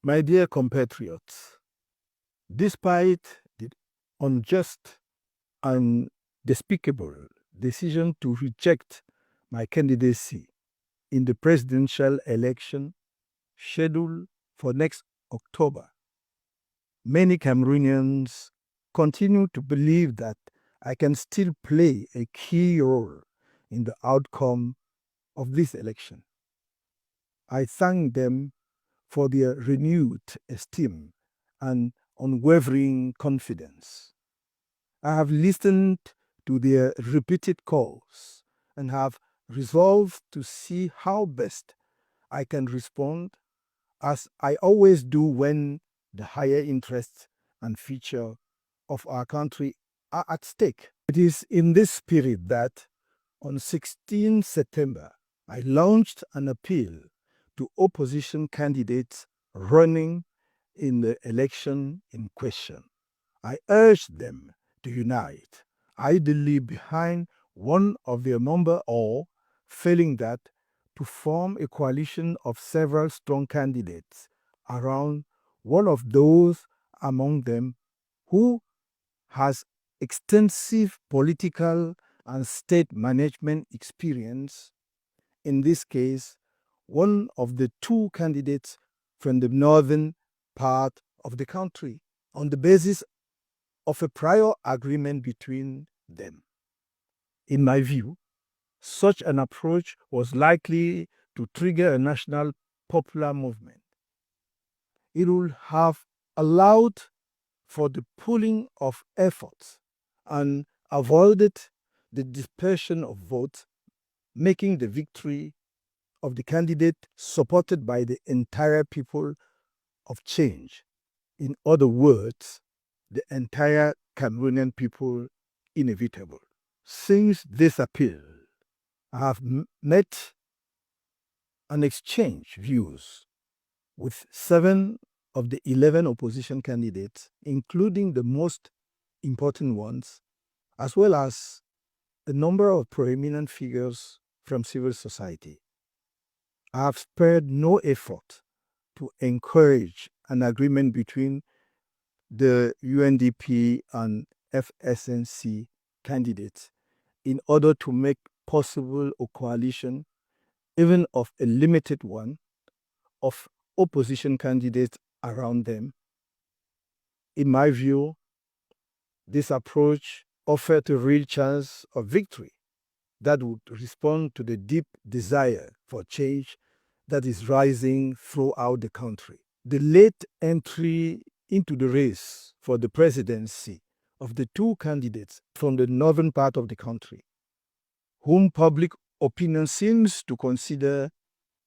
My dear compatriots, despite the unjust and despicable decision to reject my candidacy in the presidential election scheduled for next October, many Cameroonians continue to believe that I can still play a key role in the outcome of this election. I thank them for their renewed esteem and unwavering confidence. I have listened to their repeated calls and have resolved to see how best I can respond, as I always do when the higher interests and future of our country are at stake. It is in this spirit that on 16 September, I launched an appeal to opposition candidates running in the election in question. I urged them to unite, ideally behind one of their number, or, failing that, to form a coalition of several strong candidates around one of those among them who has extensive political and state management experience, in this case, one of the two candidates from the northern part of the country, on the basis of a prior agreement between them. In my view, such an approach was likely to trigger a national popular movement. It would have allowed for the pooling of efforts and avoided the dispersion of votes, making the victory of the candidate supported by the entire people of change. In other words, the entire Cameroonian people inevitable. Since this appeal, I have met and exchanged views with 7 of the 11 opposition candidates, including the most important ones, as well as a number of prominent figures from civil society. I have spared no effort to encourage an agreement between the UNDP and FSNC candidates in order to make possible a coalition, even of a limited one, of opposition candidates around them. In my view, this approach offered a real chance of victory that would respond to the deep desire for change that is rising throughout the country. The late entry into the race for the presidency of the two candidates from the northern part of the country, whom public opinion seems to consider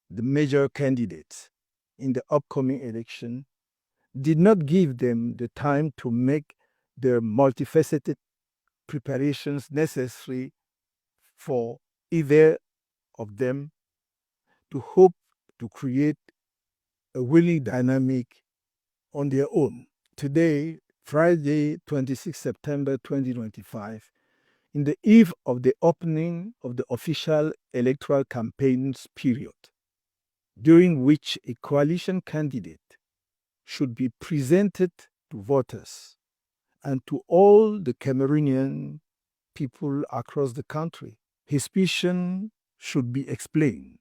the major candidates in the upcoming election, did not give them the time to make the multifaceted preparations necessary for either of them to hope to create a willing dynamic on their own. Today, Friday, 26 September 2025, in the eve of the opening of the official electoral campaigns period, during which a coalition candidate should be presented to voters and to all the Cameroonian people across the country. His vision should be explained,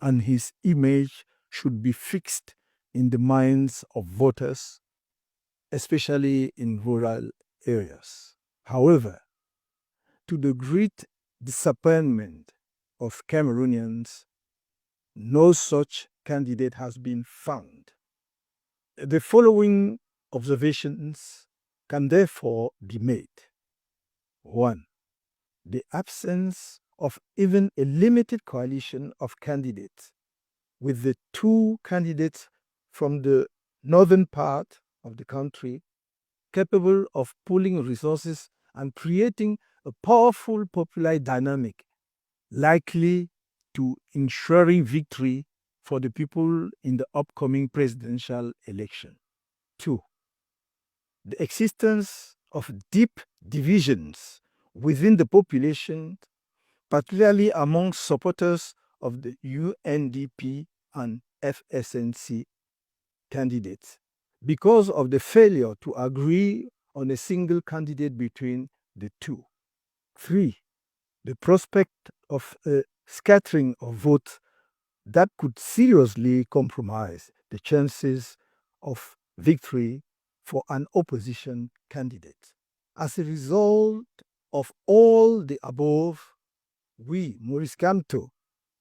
and his image should be fixed in the minds of voters, especially in rural areas. However, to the great disappointment of Cameroonians, no such candidate has been found. The following observations can therefore be made. 1. The absence of even a limited coalition of candidates, with the two candidates from the northern part of the country capable of pooling resources and creating a powerful popular dynamic likely to ensuring victory for the people in the upcoming presidential election. 2. The existence of deep divisions within the population, particularly among supporters of the UNDP and FSNC candidates because of the failure to agree on a single candidate between the two. 3. The prospect of a scattering of votes that could seriously compromise the chances of victory for an opposition candidate. As a result of all the above, we, Maurice Kamto,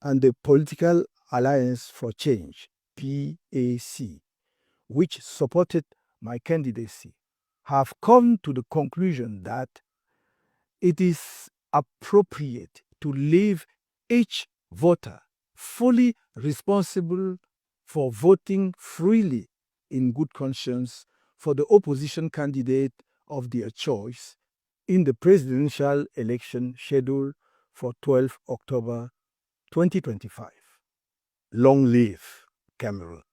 and the Political Alliance for Change, PAC, which supported my candidacy, have come to the conclusion that it is appropriate to leave each voter fully responsible for voting freely in good conscience for the opposition candidate of their choice in the presidential election scheduled for 12 October 2025. Long live Cameroon.